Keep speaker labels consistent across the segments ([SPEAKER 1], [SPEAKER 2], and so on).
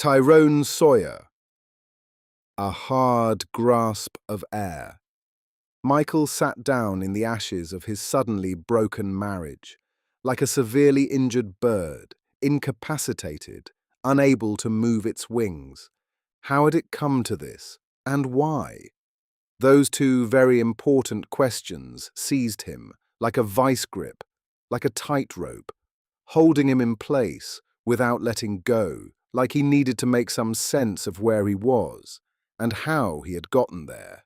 [SPEAKER 1] Tyrone Sawyer. A hard grasp of air. Michael sat down in the ashes of his suddenly broken marriage, like a severely injured bird, incapacitated, unable to move its wings. How had it come to this, and why? Those two very important questions seized him like a vice grip, like a tightrope, holding him in place without letting go, like he needed to make some sense of where he was and how he had gotten there,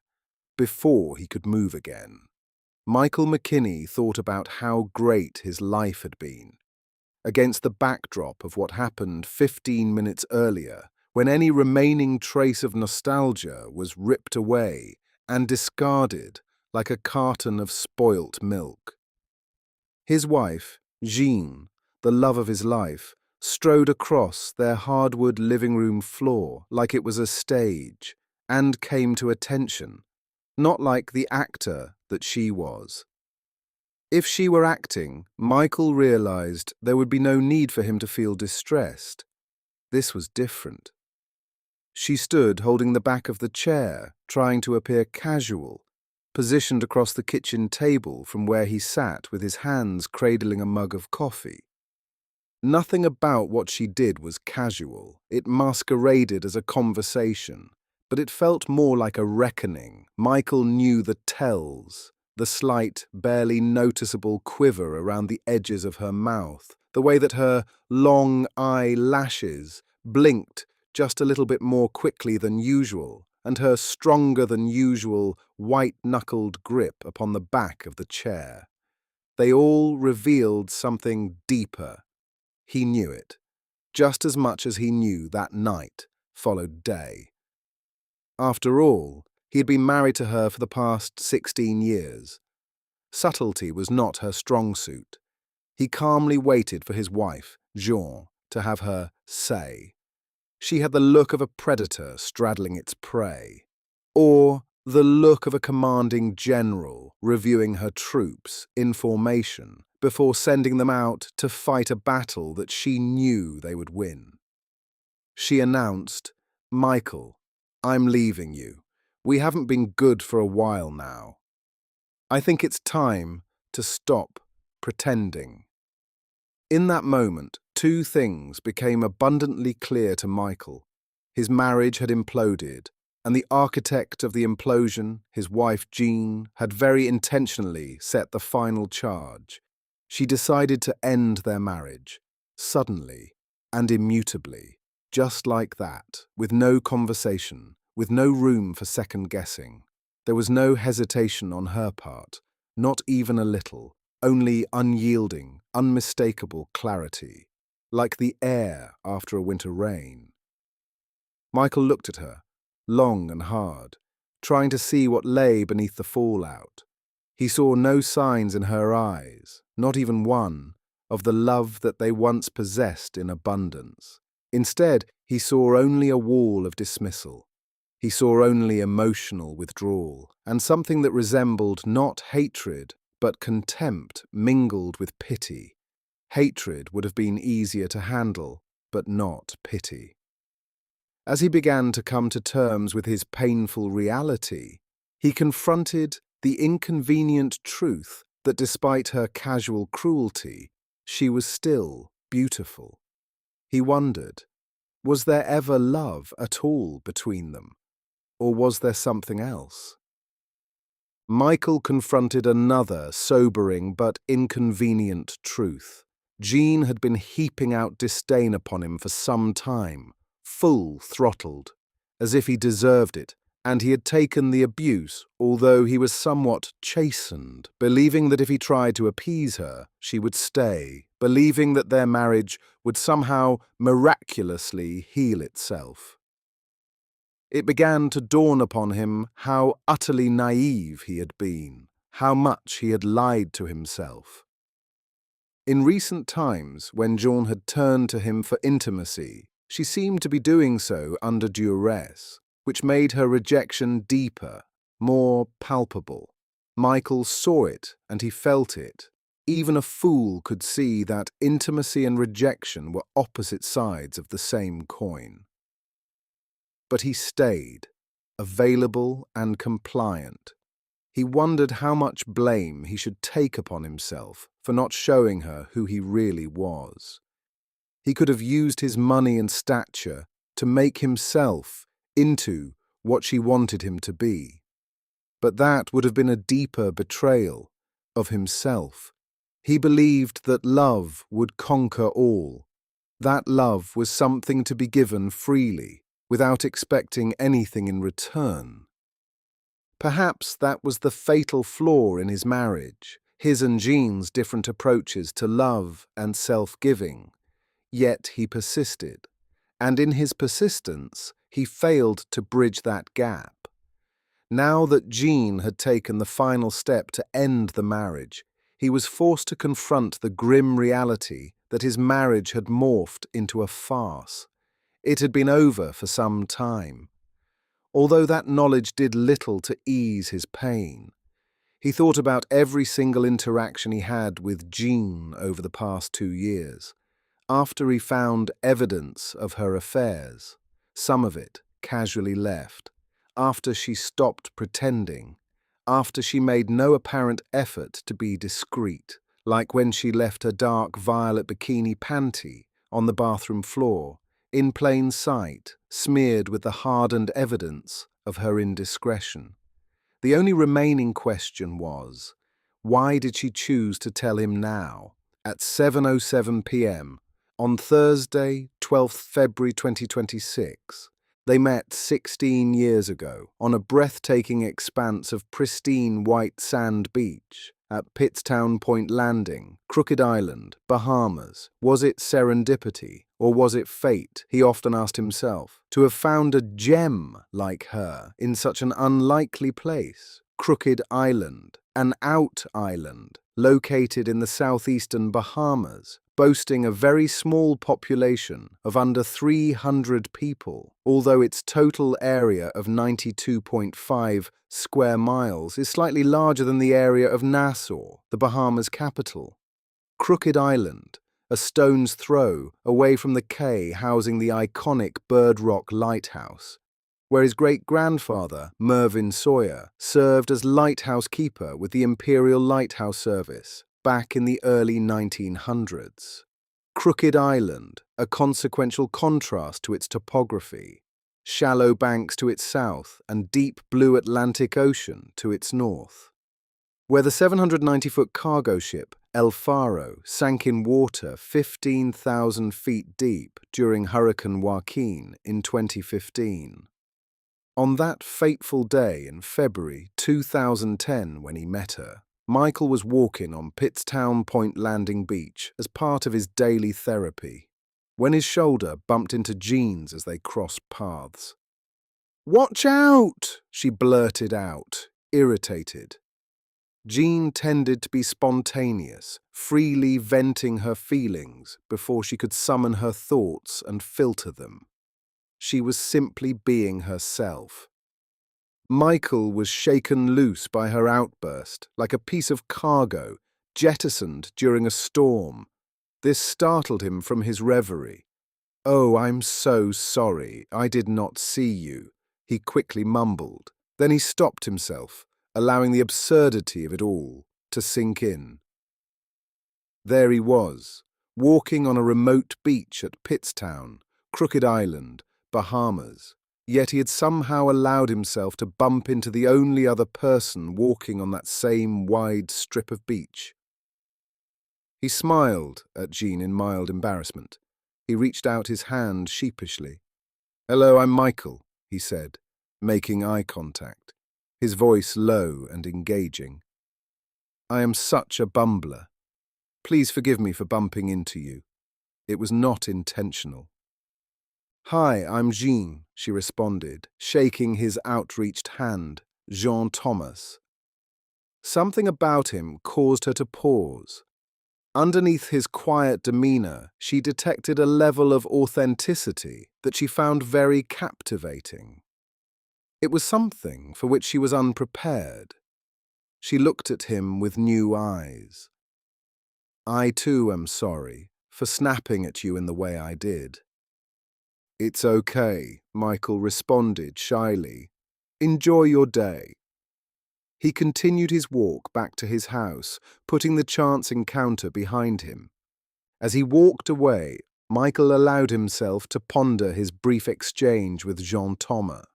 [SPEAKER 1] before he could move again. Michael McKinney thought about how great his life had been, against the backdrop of what happened 15 minutes earlier, when any remaining trace of nostalgia was ripped away and discarded like a carton of spoilt milk. His wife, Jean, the love of his life, strode across their hardwood living room floor like it was a stage and came to attention, not like the actor that she was. If she were acting, Michael realized there would be no need for him to feel distressed. This was different. She stood holding the back of the chair, trying to appear casual, positioned across the kitchen table from where he sat with his hands cradling a mug of coffee. Nothing about what she did was casual. It masqueraded as a conversation, but it felt more like a reckoning. Michael knew the tells, the slight, barely noticeable quiver around the edges of her mouth, the way that her long eyelashes blinked just a little bit more quickly than usual, and her stronger than usual white-knuckled grip upon the back of the chair. They all revealed something deeper. He knew it, just as much as he knew that night followed day. After all, he had been married to her for the past 16 years. Subtlety was not her strong suit. He calmly waited for his wife, Jean, to have her say. She had the look of a predator straddling its prey, or the look of a commanding general reviewing her troops in formation before sending them out to fight a battle that she knew they would win. She announced, "Michael, I'm leaving you. We haven't been good for a while now. I think it's time to stop pretending." In that moment, two things became abundantly clear to Michael. His marriage had imploded, and the architect of the implosion, his wife Jean, had very intentionally set the final charge. She decided to end their marriage, suddenly and immutably, just like that, with no conversation, with no room for second-guessing. There was no hesitation on her part, not even a little, only unyielding, unmistakable clarity, like the air after a winter rain. Michael looked at her, long and hard, trying to see what lay beneath the fallout. He saw no signs in her eyes, not even one, of the love that they once possessed in abundance. Instead, he saw only a wall of dismissal. He saw only emotional withdrawal, and something that resembled not hatred, but contempt mingled with pity. Hatred would have been easier to handle, but not pity. As he began to come to terms with his painful reality, he confronted the inconvenient truth that despite her casual cruelty, she was still beautiful. He wondered, was there ever love at all between them? Or was there something else? Michael confronted another sobering but inconvenient truth. Jean had been heaping out disdain upon him for some time, full-throttled, as if he deserved it, and he had taken the abuse, although he was somewhat chastened, believing that if he tried to appease her, she would stay, believing that their marriage would somehow miraculously heal itself. It began to dawn upon him how utterly naive he had been, how much he had lied to himself. In recent times, when Jean had turned to him for intimacy, she seemed to be doing so under duress, which made her rejection deeper, more palpable. Michael saw it and he felt it. Even a fool could see that intimacy and rejection were opposite sides of the same coin. But he stayed, available and compliant. He wondered how much blame he should take upon himself for not showing her who he really was. He could have used his money and stature to make himself into what she wanted him to be. But that would have been a deeper betrayal of himself. He believed that love would conquer all. That love was something to be given freely, without expecting anything in return. Perhaps that was the fatal flaw in his marriage, his and Jean's different approaches to love and self-giving. Yet he persisted, and in his persistence, he failed to bridge that gap. Now that Jean had taken the final step to end the marriage, he was forced to confront the grim reality that his marriage had morphed into a farce. It had been over for some time. Although that knowledge did little to ease his pain, he thought about every single interaction he had with Jean over the past 2 years. After he found evidence of her affairs, some of it casually left, after she stopped pretending, after she made no apparent effort to be discreet, like when she left her dark violet bikini panty on the bathroom floor, in plain sight, smeared with the hardened evidence of her indiscretion. The only remaining question was, why did she choose to tell him now, at 7:07 p.m., on Thursday, 12th February 2026? They met 16 years ago on a breathtaking expanse of pristine white sand beach at Pittstown Point Landing, Crooked Island, Bahamas. Was it serendipity, or was it fate, he often asked himself, to have found a gem like her in such an unlikely place? Crooked Island, an out island, located in the southeastern Bahamas, boasting a very small population of under 300 people, although its total area of 92.5 square miles is slightly larger than the area of Nassau, the Bahamas capital. Crooked Island, a stone's throw away from the quay housing the iconic Bird Rock Lighthouse, where his great-grandfather, Mervyn Sawyer, served as lighthouse keeper with the Imperial Lighthouse Service back in the early 1900s. Crooked Island, a consequential contrast to its topography, shallow banks to its south and deep blue Atlantic Ocean to its north. Where the 790-foot cargo ship El Faro sank in water 15,000 feet deep during Hurricane Joaquin in 2015. On that fateful day in February 2010 when he met her, Michael was walking on Pittstown Point Landing Beach as part of his daily therapy, when his shoulder bumped into Jean's as they crossed paths. "Watch out!" she blurted out, irritated. Jean tended to be spontaneous, freely venting her feelings before she could summon her thoughts and filter them. She was simply being herself. Michael was shaken loose by her outburst, like a piece of cargo jettisoned during a storm. This startled him from his reverie. "Oh, I'm so sorry, I did not see you," he quickly mumbled. Then he stopped himself, allowing the absurdity of it all to sink in. There he was, walking on a remote beach at Pittstown, Crooked Island, Bahamas. Yet he had somehow allowed himself to bump into the only other person walking on that same wide strip of beach. He smiled at Jean in mild embarrassment. He reached out his hand sheepishly. "Hello, I'm Michael," he said, making eye contact, his voice low and engaging. "I am such a bumbler. Please forgive me for bumping into you. It was not intentional." "Hi, I'm Jean," she responded, shaking his outreached hand, Jean Thomas. Something about him caused her to pause. Underneath his quiet demeanor, she detected a level of authenticity that she found very captivating. It was something for which she was unprepared. She looked at him with new eyes. "I too am sorry for snapping at you in the way I did." "It's okay," Michael responded shyly. "Enjoy your day." He continued his walk back to his house, putting the chance encounter behind him. As he walked away, Michael allowed himself to ponder his brief exchange with Jean Thomas.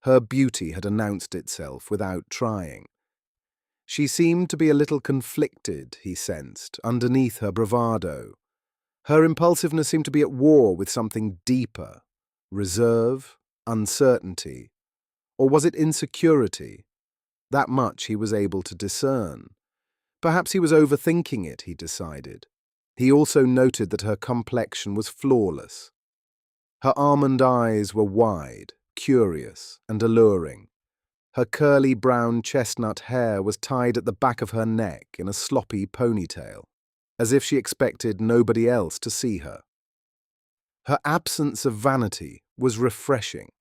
[SPEAKER 1] Her beauty had announced itself without trying. She seemed to be a little conflicted, he sensed, underneath her bravado. Her impulsiveness seemed to be at war with something deeper: reserve, uncertainty, or was it insecurity? That much he was able to discern. Perhaps he was overthinking it, he decided. He also noted that her complexion was flawless. Her almond eyes were wide, curious, and alluring. Her curly brown chestnut hair was tied at the back of her neck in a sloppy ponytail, as if she expected nobody else to see her. Her absence of vanity was refreshing.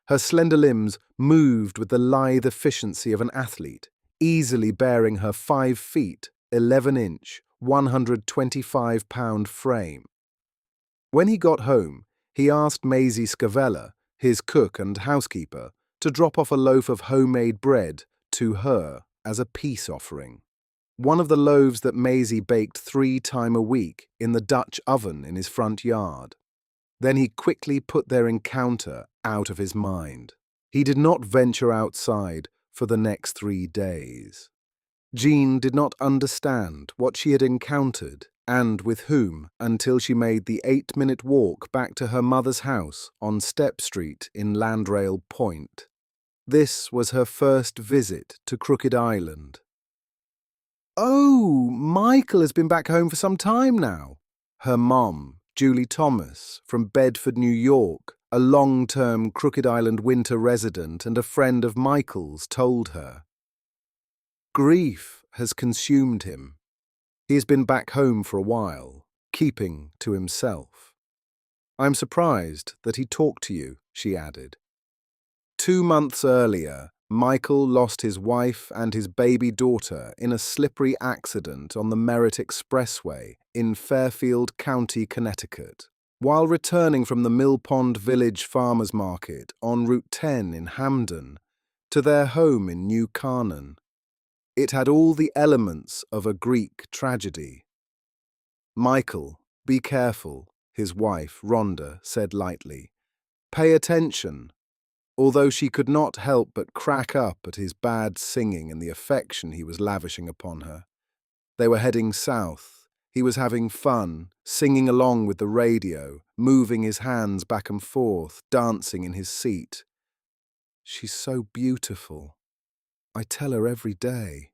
[SPEAKER 1] Her slender limbs moved with the lithe efficiency of an athlete, easily bearing her 5 feet, 11-inch, 125-pound frame. When he got home, he asked Maisie Scavella, his cook and housekeeper, to drop off a loaf of homemade bread to her as a peace offering. One of the loaves that Maisie baked 3 times a week in the Dutch oven in his front yard. Then he quickly put their encounter out of his mind. He did not venture outside for the next 3 days. Jean did not understand what she had encountered and with whom until she made the 8-minute walk back to her mother's house on Step Street in Landrail Point. This was her first visit to Crooked Island. "Oh, Michael has been back home for some time now," her mom, Julie Thomas, from Bedford, New York, a long-term Crooked Island winter resident and a friend of Michael's, told her. Grief has consumed him. He has been back home for a while, keeping to himself. "I'm surprised that he talked to you," she added. 2 months earlier, Michael lost his wife and his baby daughter in a slippery accident on the Merritt Expressway in Fairfield County, Connecticut, while returning from the Mill Pond Village Farmers Market on Route 10 in Hamden to their home in New Canaan. It had all the elements of a Greek tragedy. "Michael, be careful," his wife, Rhonda, said lightly. "Pay attention." Although she could not help but crack up at his bad singing and the affection he was lavishing upon her. They were heading south. He was having fun, singing along with the radio, moving his hands back and forth, dancing in his seat. "She's so beautiful. I tell her every day."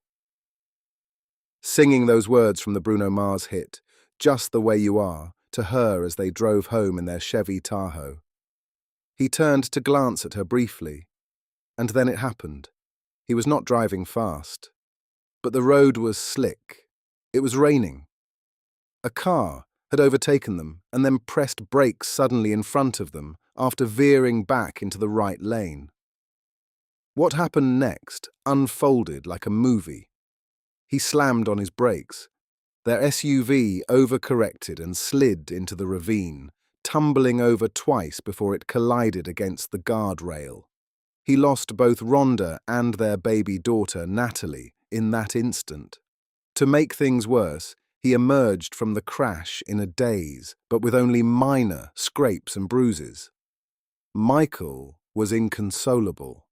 [SPEAKER 1] Singing those words from the Bruno Mars hit, "Just the Way You Are," to her as they drove home in their Chevy Tahoe. He turned to glance at her briefly, and then it happened. He was not driving fast, but the road was slick. It was raining. A car had overtaken them and then pressed brakes suddenly in front of them after veering back into the right lane. What happened next unfolded like a movie. He slammed on his brakes. Their SUV overcorrected and slid into the ravine, tumbling over twice before it collided against the guardrail. He lost both Rhonda and their baby daughter, Natalie, in that instant. To make things worse, he emerged from the crash in a daze, but with only minor scrapes and bruises. Michael was inconsolable.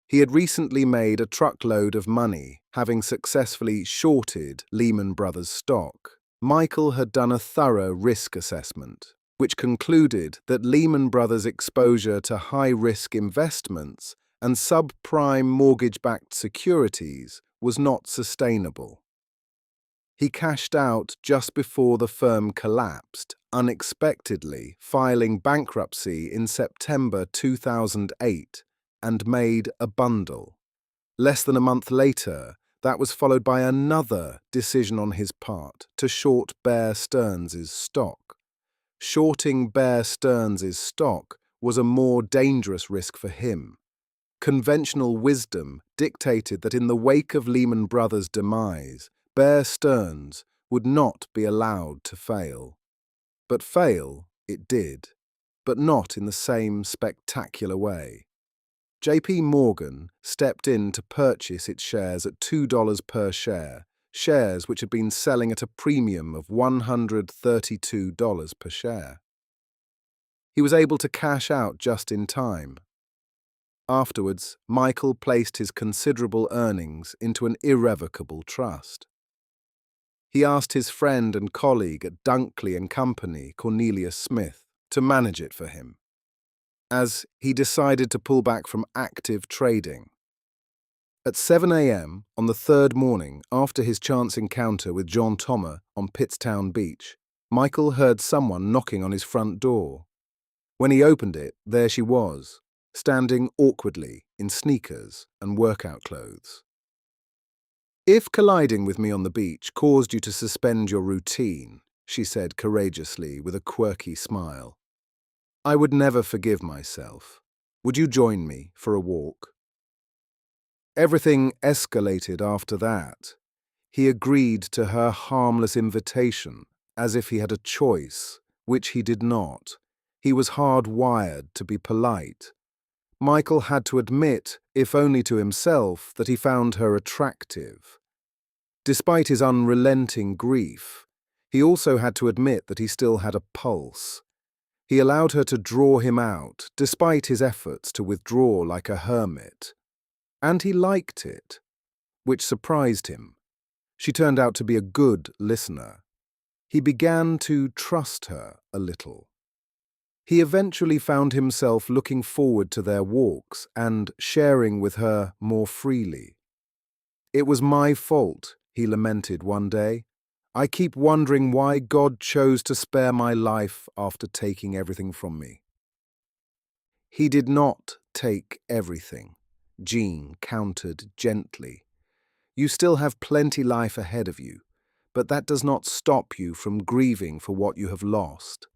[SPEAKER 1] He had recently made a truckload of money, having successfully shorted Lehman Brothers stock. Michael had done a thorough risk assessment, which concluded that Lehman Brothers' exposure to high-risk investments and subprime mortgage-backed securities was not sustainable. He cashed out just before the firm collapsed, unexpectedly filing bankruptcy in September 2008, and made a bundle. Less than a month later, that was followed by another decision on his part to short Bear Stearns' stock. Shorting Bear Stearns' stock was a more dangerous risk for him. Conventional wisdom dictated that in the wake of Lehman Brothers' demise, Bear Stearns would not be allowed to fail. But fail it did. but not in the same spectacular way. JP Morgan stepped in to purchase its shares at $2 per share, shares which had been selling at a premium of $132 per share. He was able to cash out just in time. Afterwards, Michael placed his considerable earnings into an irrevocable trust. He asked his friend and colleague at Dunkley and Company, Cornelius Smith, to manage it for him, as he decided to pull back from active trading. At 7 a.m. on the third morning after his chance encounter with John Thomas on Pittstown Beach, Michael heard someone knocking on his front door. When he opened it, there she was, standing awkwardly in sneakers and workout clothes. "If colliding with me on the beach caused you to suspend your routine," she said courageously with a quirky smile, "I would never forgive myself. Would you join me for a walk?" Everything escalated after that. He agreed to her harmless invitation, as if he had a choice, which he did not. He was hardwired to be polite. Michael had to admit, if only to himself, that he found her attractive. Despite his unrelenting grief, he also had to admit that he still had a pulse. He allowed her to draw him out, despite his efforts to withdraw like a hermit. And he liked it, which surprised him. She turned out to be a good listener. He began to trust her a little. He eventually found himself looking forward to their walks and sharing with her more freely. "It was my fault," he lamented one day. "I keep wondering why God chose to spare my life after taking everything from me." "He did not take everything," Jean countered gently. "You still have plenty life ahead of you, but that does not stop you from grieving for what you have lost."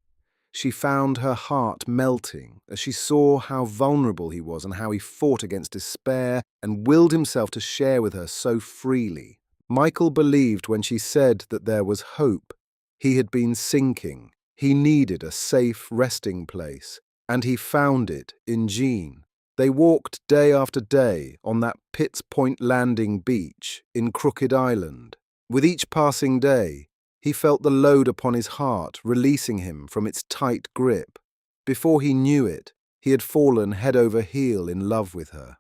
[SPEAKER 1] She found her heart melting as she saw how vulnerable he was and how he fought against despair and willed himself to share with her so freely. Michael believed when she said that there was hope. He had been sinking. He needed a safe resting place, and he found it in Jean. They walked day after day on that Pitts Point Landing beach in Crooked Island. With each passing day, he felt the load upon his heart releasing him from its tight grip. Before he knew it, he had fallen head over heel in love with her.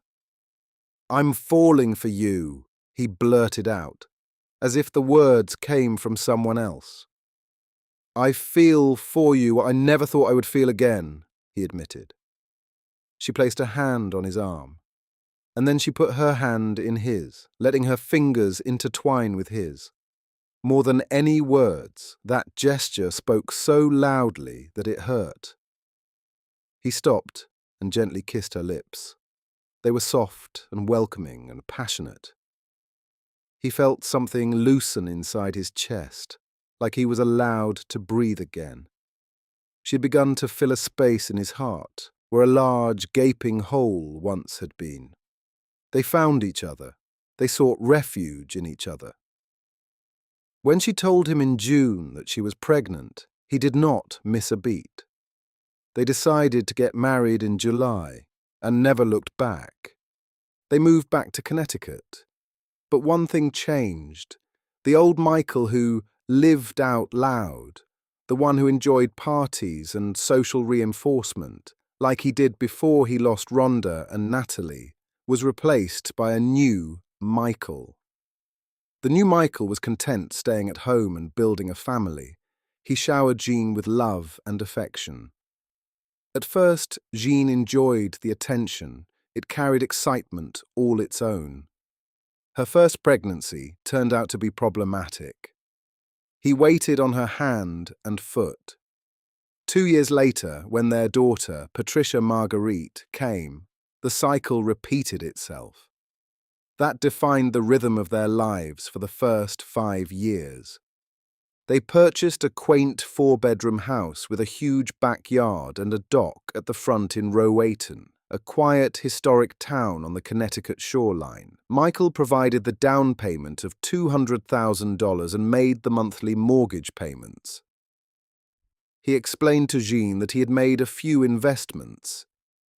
[SPEAKER 1] "I'm falling for you," he blurted out, as if the words came from someone else. "I feel for you what I never thought I would feel again," he admitted. She placed a hand on his arm, and then she put her hand in his, letting her fingers intertwine with his. More than any words, that gesture spoke so loudly that it hurt. He stopped and gently kissed her lips. They were soft and welcoming and passionate. He felt something loosen inside his chest, like he was allowed to breathe again. She had begun to fill a space in his heart, where a large, gaping hole once had been. They found each other. They sought refuge in each other. When she told him in June that she was pregnant, he did not miss a beat. They decided to get married in July and never looked back. They moved back to Connecticut. But one thing changed. The old Michael who lived out loud, the one who enjoyed parties and social reinforcement, like he did before he lost Rhonda and Natalie, was replaced by a new Michael. The new Michael was content staying at home and building a family. He showered Jean with love and affection. At first, Jean enjoyed the attention. It carried excitement all its own. Her first pregnancy turned out to be problematic. He waited on her hand and foot. 2 years later, when their daughter, Patricia Marguerite, came, the cycle repeated itself. That defined the rhythm of their lives for the first 5 years. They purchased a quaint 4-bedroom house with a huge backyard and a dock at the front in Rowayton, a quiet, historic town on the Connecticut shoreline. Michael provided the down payment of $200,000 and made the monthly mortgage payments. He explained to Jean that he had made a few investments.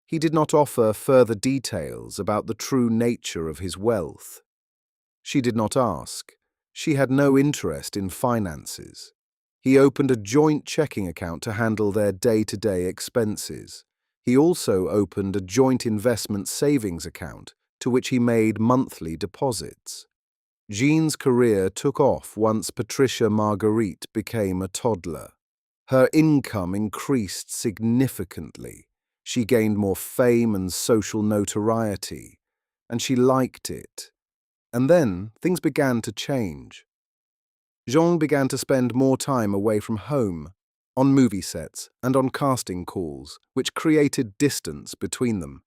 [SPEAKER 1] He did not offer further details about the true nature of his wealth. She did not ask. She had no interest in finances. He opened a joint checking account to handle their day-to-day expenses. He also opened a joint investment savings account to which he made monthly deposits. Jean's career took off once Patricia Marguerite became a toddler. Her income increased significantly. She gained more fame and social notoriety, and she liked it. And then things began to change. Jean began to spend more time away from home, on movie sets and on casting calls, which created distance between them.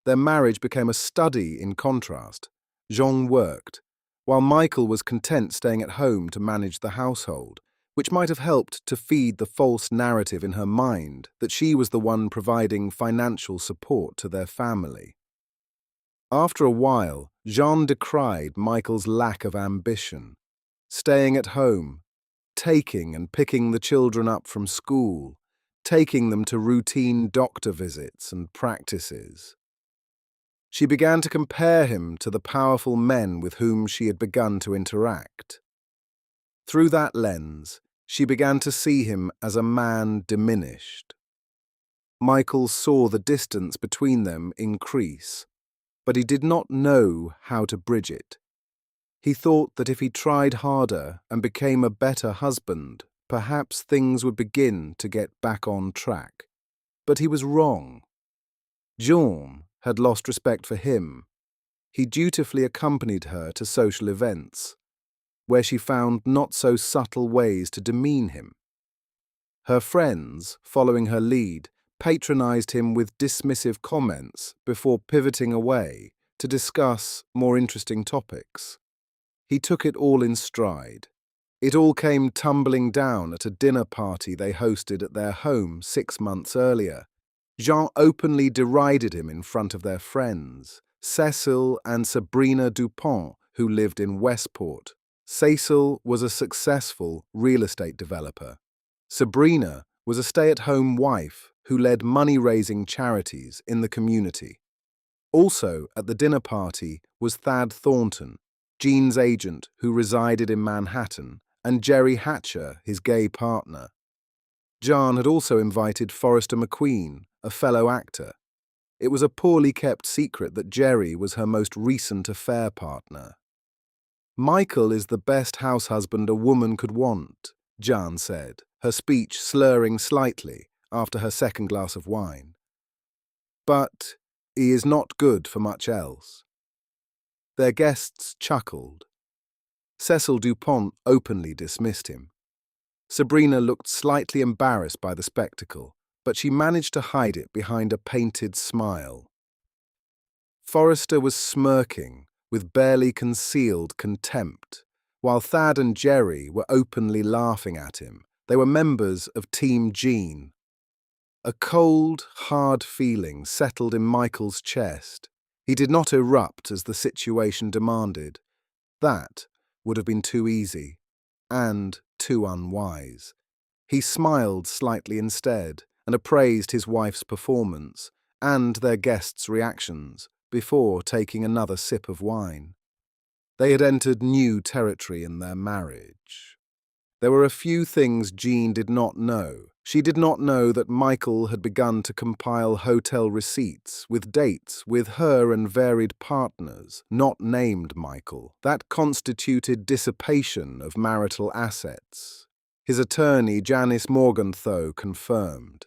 [SPEAKER 1] Their marriage became a study in contrast. Jean worked, while Michael was content staying at home to manage the household, which might have helped to feed the false narrative in her mind that she was the one providing financial support to their family. After a while, Jean decried Michael's lack of ambition, staying at home, taking and picking the children up from school, taking them to routine doctor visits and practices. She began to compare him to the powerful men with whom she had begun to interact. Through that lens, she began to see him as a man diminished. Michael saw the distance between them increase, but he did not know how to bridge it. He thought that if he tried harder and became a better husband, perhaps things would begin to get back on track. But he was wrong. Jean had lost respect for him. He dutifully accompanied her to social events, where she found not-so-subtle ways to demean him. Her friends, following her lead, patronized him with dismissive comments before pivoting away to discuss more interesting topics. He took it all in stride. It all came tumbling down at a dinner party they hosted at their home 6 months earlier. Jean openly derided him in front of their friends, Cecil and Sabrina Dupont, who lived in Westport. Cecil was a successful real estate developer. Sabrina was a stay-at-home wife who led money-raising charities in the community. Also at the dinner party was Thad Thornton, Jean's agent who resided in Manhattan, and Jerry Hatcher, his gay partner. Jean had also invited Forrester McQueen, a fellow actor. It was a poorly kept secret that Jerry was her most recent affair partner. "Michael is the best house husband a woman could want," Jean said, her speech slurring slightly after her second glass of wine. "But he is not good for much else." Their guests chuckled. Cecil Dupont openly dismissed him. Sabrina looked slightly embarrassed by the spectacle, but she managed to hide it behind a painted smile. Forrester was smirking with barely concealed contempt, while Thad and Jerry were openly laughing at him. They were members of Team Jean. A cold, hard feeling settled in Michael's chest. He did not erupt as the situation demanded. That would have been too easy, and too unwise. He smiled slightly instead and appraised his wife's performance and their guests' reactions before taking another sip of wine. They had entered new territory in their marriage. There were a few things Jean did not know. She did not know that Michael had begun to compile hotel receipts with dates with her and varied partners, not named Michael. That constituted dissipation of marital assets. His attorney, Janice Morgenthau, confirmed.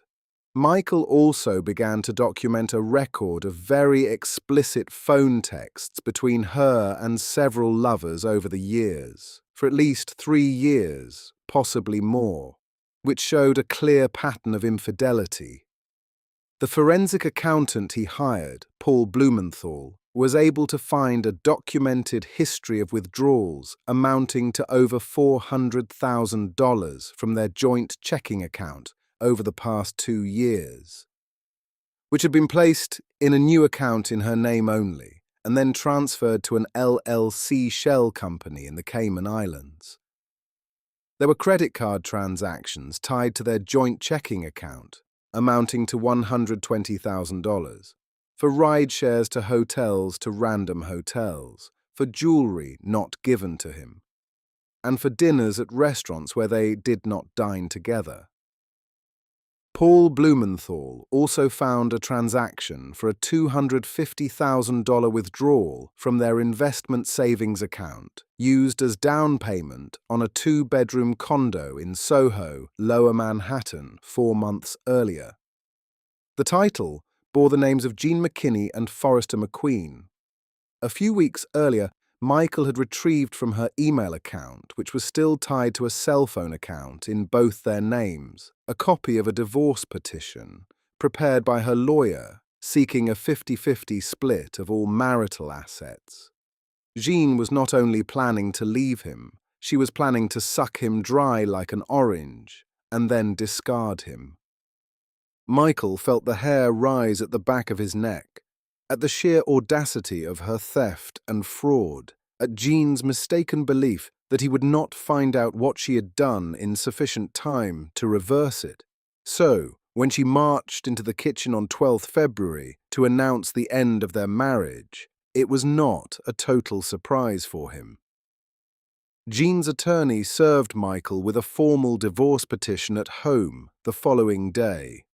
[SPEAKER 1] Michael also began to document a record of very explicit phone texts between her and several lovers over the years, for at least 3 years, possibly more, which showed a clear pattern of infidelity. The forensic accountant he hired, Paul Blumenthal, was able to find a documented history of withdrawals amounting to over $400,000 from their joint checking account over the past 2 years, which had been placed in a new account in her name only, and then transferred to an LLC shell company in the Cayman Islands. There were credit card transactions tied to their joint checking account, amounting to $120,000, for ride shares to hotels to random hotels, for jewelry not given to him, and for dinners at restaurants where they did not dine together. Paul Blumenthal also found a transaction for a $250,000 withdrawal from their investment savings account used as down payment on a 2-bedroom condo in SoHo, Lower Manhattan, 4 months earlier. The title bore the names of Gene McKinney and Forrester McQueen. A few weeks earlier, Michael had retrieved from her email account, which was still tied to a cell phone account in both their names, a copy of a divorce petition prepared by her lawyer seeking a 50-50 split of all marital assets. Jean was not only planning to leave him, she was planning to suck him dry like an orange and then discard him. Michael felt the hair rise at the back of his neck, at the sheer audacity of her theft and fraud, at Jean's mistaken belief that he would not find out what she had done in sufficient time to reverse it. So, when she marched into the kitchen on 12th February to announce the end of their marriage, it was not a total surprise for him. Jean's attorney served Michael with a formal divorce petition at home the following day.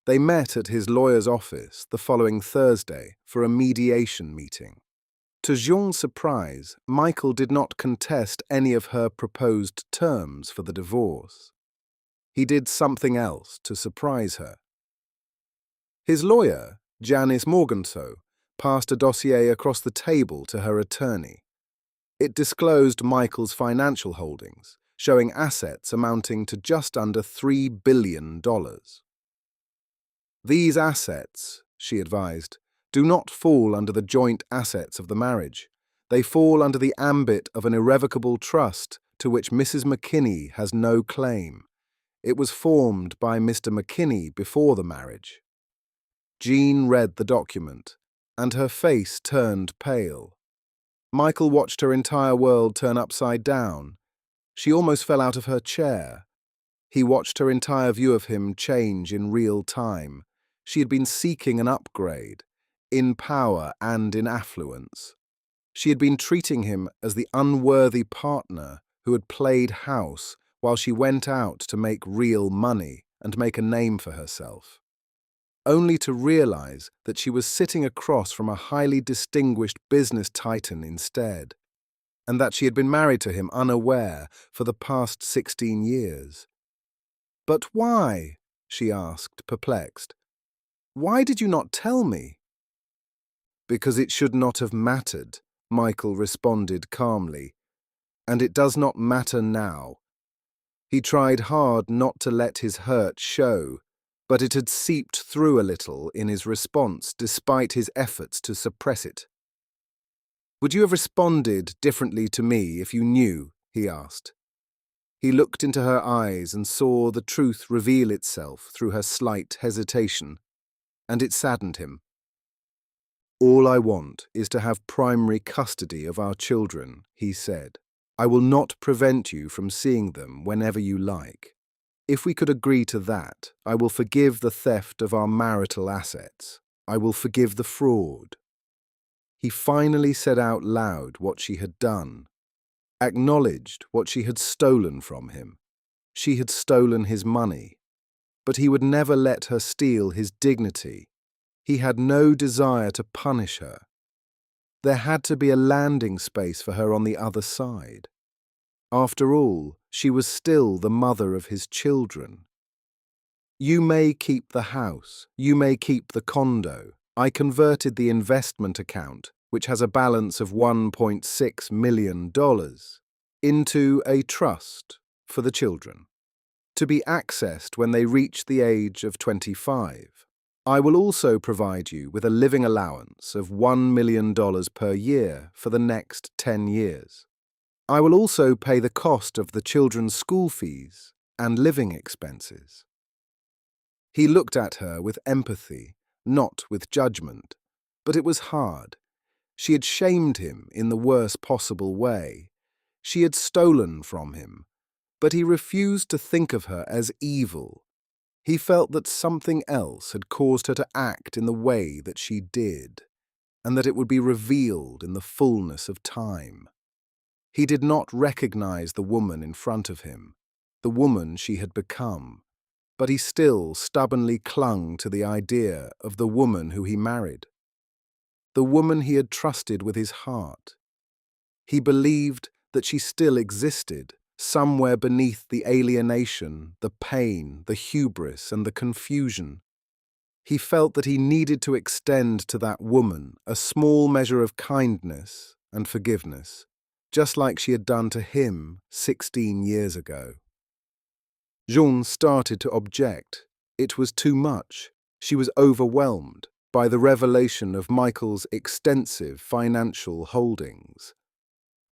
[SPEAKER 1] They met at his lawyer's office the following Thursday for a mediation meeting. To Jean's surprise, Michael did not contest any of her proposed terms for the divorce. He did something else to surprise her. His lawyer, Janice Morgantow, passed a dossier across the table to her attorney. It disclosed Michael's financial holdings, showing assets amounting to just under $3 billion. These assets, she advised, do not fall under the joint assets of the marriage. They fall under the ambit of an irrevocable trust to which Mrs. McKinney has no claim. It was formed by Mr. McKinney before the marriage. Jean read the document, and her face turned pale. Michael watched her entire world turn upside down. She almost fell out of her chair. He watched her entire view of him change in real time. She had been seeking an upgrade, in power and in affluence. She had been treating him as the unworthy partner who had played house while she went out to make real money and make a name for herself, only to realize that she was sitting across from a highly distinguished business titan instead, and that she had been married to him unaware for the past 16 years. "But why?" she asked, perplexed. "Why did you not tell me?" "Because it should not have mattered," Michael responded calmly. "And it does not matter now." He tried hard not to let his hurt show, but it had seeped through a little in his response despite his efforts to suppress it. "Would you have responded differently to me if you knew?" he asked. He looked into her eyes and saw the truth reveal itself through her slight hesitation, and it saddened him. "All I want is to have primary custody of our children," he said. "I will not prevent you from seeing them whenever you like. If we could agree to that, I will forgive the theft of our marital assets. I will forgive the fraud." He finally said out loud what she had done, acknowledged what she had stolen from him. She had stolen his money, but he would never let her steal his dignity. He had no desire to punish her. There had to be a landing space for her on the other side. After all, she was still the mother of his children. "You may keep the house. You may keep the condo. I converted the investment account, which has a balance of $1.6 million, into a trust for the children, to be accessed when they reach the age of 25. I will also provide you with a living allowance of $1 million per year for the next 10 years. I will also pay the cost of the children's school fees and living expenses." He looked at her with empathy, not with judgment, but it was hard. She had shamed him in the worst possible way. She had stolen from him, but he refused to think of her as evil. He felt that something else had caused her to act in the way that she did, and that it would be revealed in the fullness of time. He did not recognize the woman in front of him, the woman she had become, but he still stubbornly clung to the idea of the woman who he married, the woman he had trusted with his heart. He believed that she still existed, somewhere beneath the alienation, the pain, the hubris, and the confusion. He felt that he needed to extend to that woman a small measure of kindness and forgiveness, just like she had done to him 16 years ago. Jean started to object. It was too much. She was overwhelmed by the revelation of Michael's extensive financial holdings.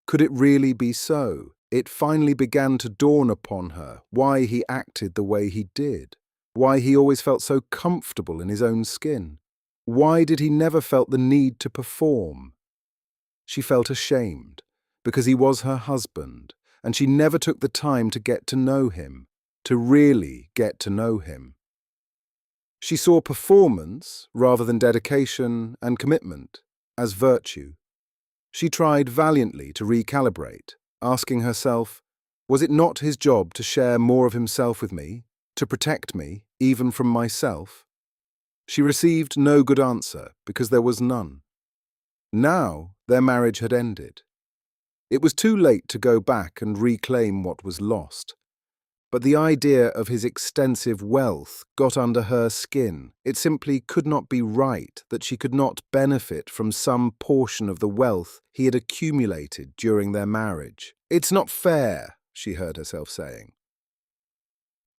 [SPEAKER 1] Could it really be so? It finally began to dawn upon her why he acted the way he did, why he always felt so comfortable in his own skin. Why did he never felt the need to perform? She felt ashamed, because he was her husband, and she never took the time to get to know him, to really get to know him. She saw performance, rather than dedication and commitment, as virtue. She tried valiantly to recalibrate, asking herself, was it not his job to share more of himself with me, to protect me, even from myself? She received no good answer, because there was none. Now their marriage had ended. It was too late to go back and reclaim what was lost. But the idea of his extensive wealth got under her skin. It simply could not be right that she could not benefit from some portion of the wealth he had accumulated during their marriage. It's not fair, she heard herself saying.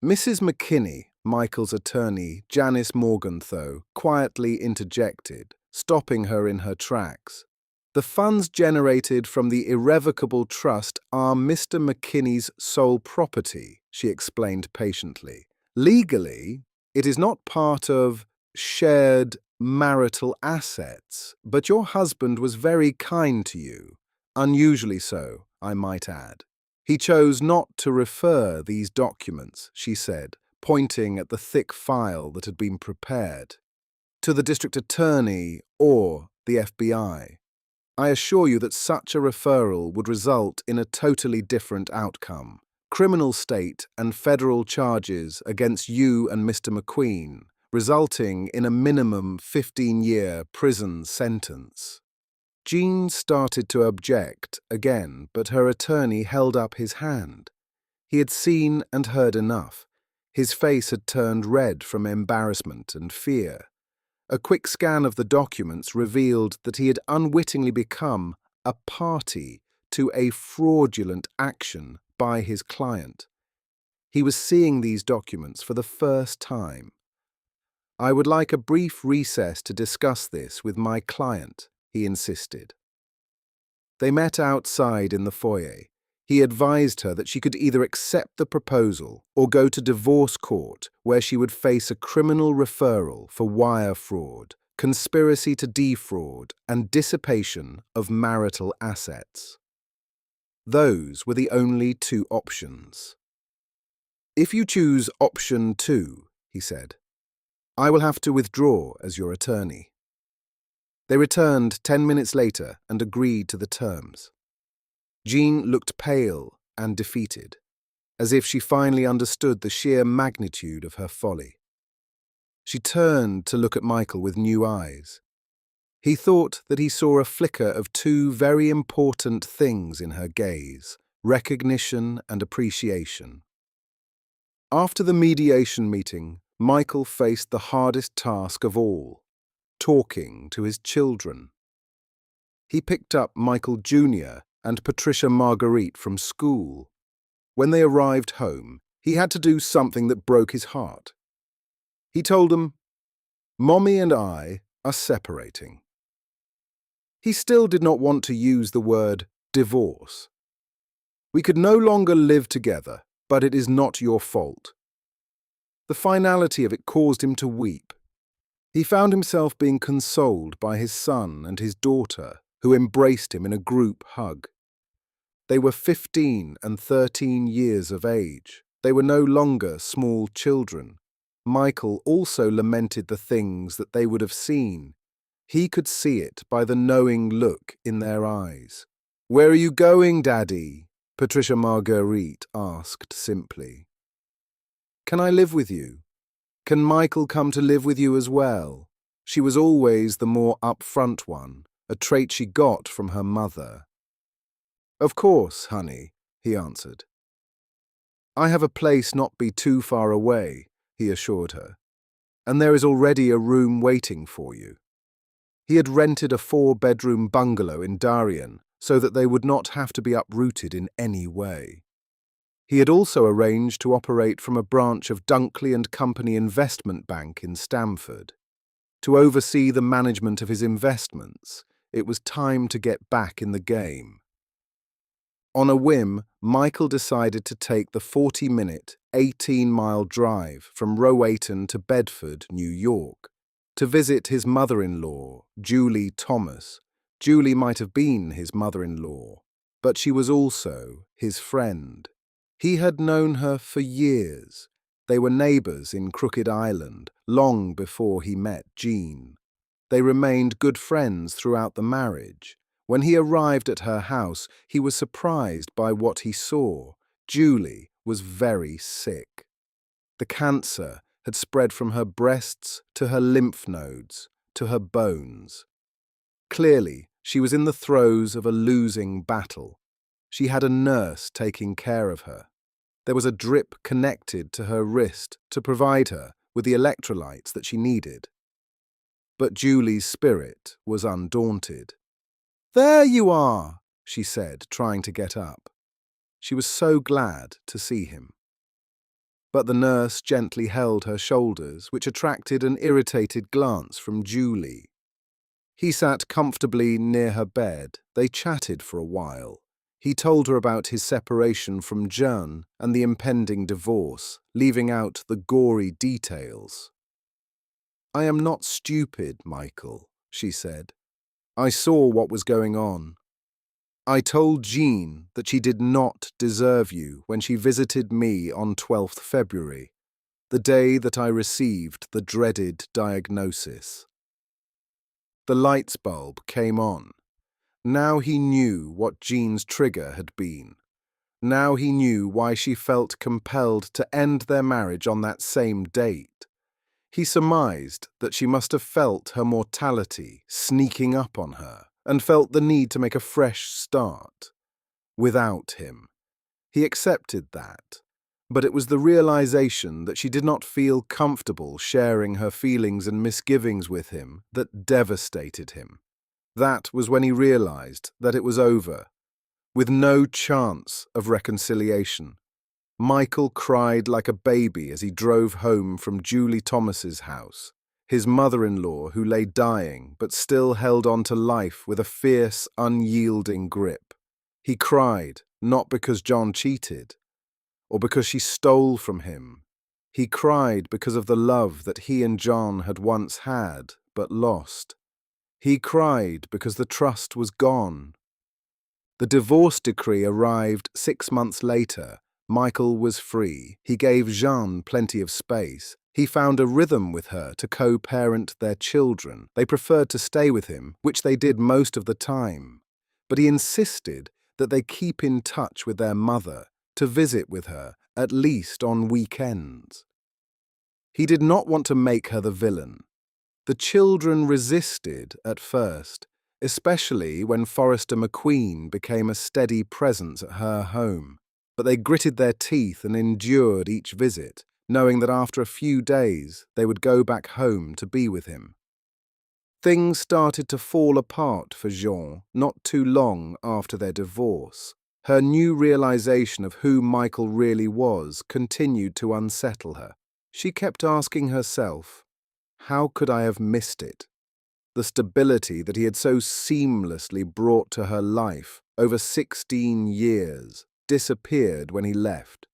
[SPEAKER 1] Mrs. McKinney, Michael's attorney, Janice Morgenthau, quietly interjected, stopping her in her tracks. The funds generated from the irrevocable trust are Mr. McKinney's sole property, she explained patiently. Legally, it is not part of shared marital assets, but your husband was very kind to you, unusually so, I might add. He chose not to refer these documents, she said, pointing at the thick file that had been prepared, to the district attorney or the FBI. I assure you that such a referral would result in a totally different outcome. Criminal state and federal charges against you and Mr. McQueen, resulting in a minimum 15-year prison sentence. Jean started to object again, but her attorney held up his hand. He had seen and heard enough. His face had turned red from embarrassment and fear. A quick scan of the documents revealed that he had unwittingly become a party to a fraudulent action by his client. He was seeing these documents for the first time. I would like a brief recess to discuss this with my client, he insisted. They met outside in the foyer. He advised her that she could either accept the proposal or go to divorce court, where she would face a criminal referral for wire fraud, conspiracy to defraud, and dissipation of marital assets. Those were the only two options. If you choose option 2, he said, I will have to withdraw as your attorney. They returned 10 minutes later and agreed to the terms. Jean looked pale and defeated, as if she finally understood the sheer magnitude of her folly. She turned to look at Michael with new eyes. He thought that he saw a flicker of two very important things in her gaze: recognition and appreciation. After the mediation meeting, Michael faced the hardest task of all: talking to his children. He picked up Michael Jr. and Patricia Marguerite from school. When they arrived home, he had to do something that broke his heart. He told them, Mommy and I are separating. He still did not want to use the word divorce. We could no longer live together, but it is not your fault. The finality of it caused him to weep. He found himself being consoled by his son and his daughter, who embraced him in a group hug. They were 15 and 13 years of age. They were no longer small children. Michael also lamented the things that they would have seen. He could see it by the knowing look in their eyes. "Where are you going, Daddy?" Patricia Marguerite asked simply. "Can I live with you? Can Michael come to live with you as well?" She was always the more upfront one, a trait she got from her mother. "Of course, honey," he answered. "I have a place not be too far away," he assured her, "and there is already a room waiting for you." He had rented a 4-bedroom bungalow in Darien so that they would not have to be uprooted in any way. He had also arranged to operate from a branch of Dunkley and Company Investment Bank in Stamford. To oversee the management of his investments, it was time to get back in the game. On a whim, Michael decided to take the 40-minute, 18-mile drive from Rowayton to Bedford, New York, to visit his mother-in-law, Julie Thomas. Julie might have been his mother-in-law, but she was also his friend. He had known her for years. They were neighbours in Crooked Island, long before he met Jean. They remained good friends throughout the marriage. When he arrived at her house, he was surprised by what he saw. Julie was very sick. The cancer had spread from her breasts to her lymph nodes, to her bones. Clearly, she was in the throes of a losing battle. She had a nurse taking care of her. There was a drip connected to her wrist to provide her with the electrolytes that she needed. But Julie's spirit was undaunted. "There you are," she said, trying to get up. She was so glad to see him. But the nurse gently held her shoulders, which attracted an irritated glance from Julie. He sat comfortably near her bed. They chatted for a while. He told her about his separation from Jean and the impending divorce, leaving out the gory details. "I am not stupid, Michael," she said. "I saw what was going on. I told Jean that she did not deserve you when she visited me on 12th February, the day that I received the dreaded diagnosis." The lights bulb came on. Now he knew what Jean's trigger had been. Now he knew why she felt compelled to end their marriage on that same date. He surmised that she must have felt her mortality sneaking up on her and felt the need to make a fresh start. Without him. He accepted that. But it was the realization that she did not feel comfortable sharing her feelings and misgivings with him that devastated him. That was when he realized that it was over, with no chance of reconciliation. Michael cried like a baby as he drove home from Julie Thomas's house, his mother-in-law who lay dying but still held on to life with a fierce, unyielding grip. He cried, not because John cheated, or because she stole from him. He cried because of the love that he and John had once had, but lost. He cried because the trust was gone. The divorce decree arrived 6 months later. Michael was free. He gave Jean plenty of space. He found a rhythm with her to co-parent their children. They preferred to stay with him, which they did most of the time. But he insisted that they keep in touch with their mother, to visit with her, at least on weekends. He did not want to make her the villain. The children resisted at first, especially when Forrester McQueen became a steady presence at her home. But they gritted their teeth and endured each visit, knowing that after a few days they would go back home to be with him. Things started to fall apart for Jean not too long after their divorce. Her new realization of who Michael really was continued to unsettle her. She kept asking herself, how could I have missed it? The stability that he had so seamlessly brought to her life over 16 years disappeared when he left,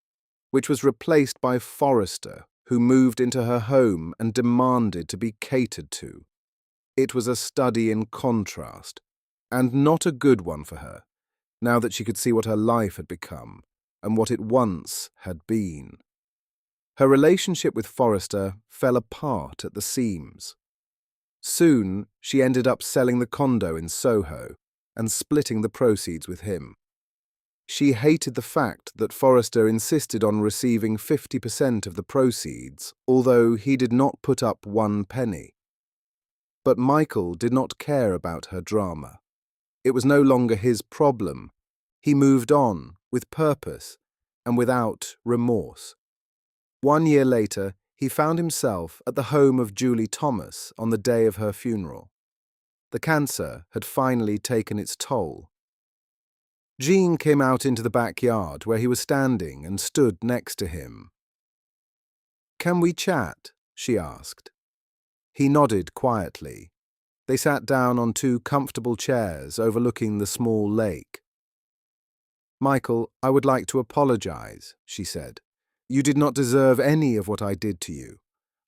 [SPEAKER 1] which was replaced by Forrester, who moved into her home and demanded to be catered to. It was a study in contrast, and not a good one for her. now that she could see what her life had become and what it once had been. Her relationship with Forrester fell apart at the seams. Soon, she ended up selling the condo in Soho and splitting the proceeds with him. She hated the fact that Forrester insisted on receiving 50% of the proceeds, although he did not put up 1 penny. But Michael did not care about her drama. It was no longer his problem. He moved on, with purpose, and without remorse. 1 year later, he found himself at the home of Julie Thomas on the day of her funeral. The cancer had finally taken its toll. Jean came out into the backyard where he was standing and stood next to him. "Can we chat?" she asked. He nodded quietly. They sat down on 2 comfortable chairs overlooking the small lake. "Michael, I would like to apologize," she said. "You did not deserve any of what I did to you.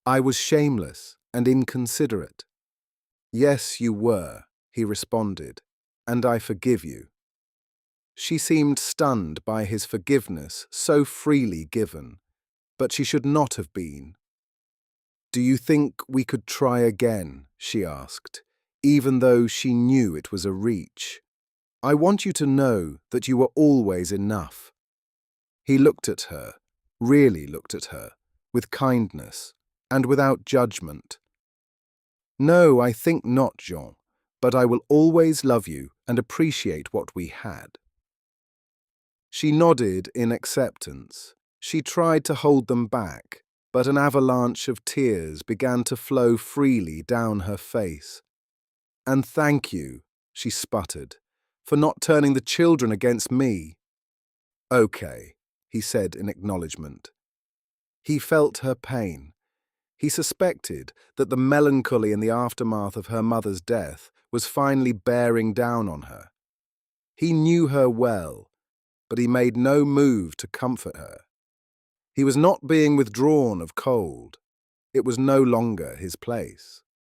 [SPEAKER 1] I was shameless and inconsiderate." "Yes, you were," he responded, "and I forgive you." She seemed stunned by his forgiveness so freely given, but she should not have been. "Do you think we could try again?" she asked, even though she knew it was a reach. "I want you to know that you were always enough." He looked at her, really looked at her, with kindness and without judgment. "No, I think not, Jean, but I will always love you and appreciate what we had." She nodded in acceptance. She tried to hold them back, but an avalanche of tears began to flow freely down her face. "And thank you," she sputtered, "for not turning the children against me." "Okay," he said in acknowledgement. He felt her pain. He suspected that the melancholy in the aftermath of her mother's death was finally bearing down on her. He knew her well, but he made no move to comfort her. He was not being withdrawn of cold. It was no longer his place.